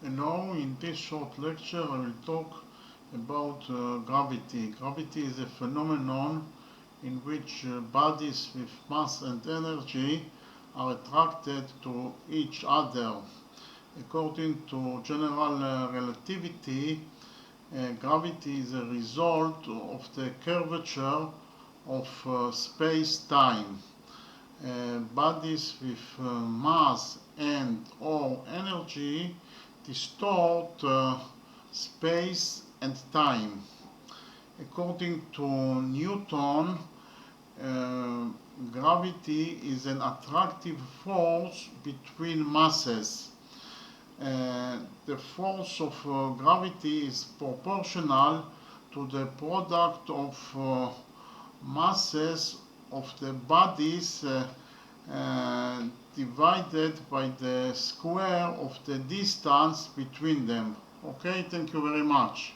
Hello, in this short lecture I will talk about gravity. Gravity is a phenomenon in which bodies with mass and energy are attracted to each other. According to general relativity, gravity is a result of the curvature of space-time. Bodies with mass and or energy distort space and time. According to Newton, uh, gravity is an attractive force between masses. The force of gravity is proportional to the product of masses of the bodies divided by the square of the distance between them. Okay, thank you very much.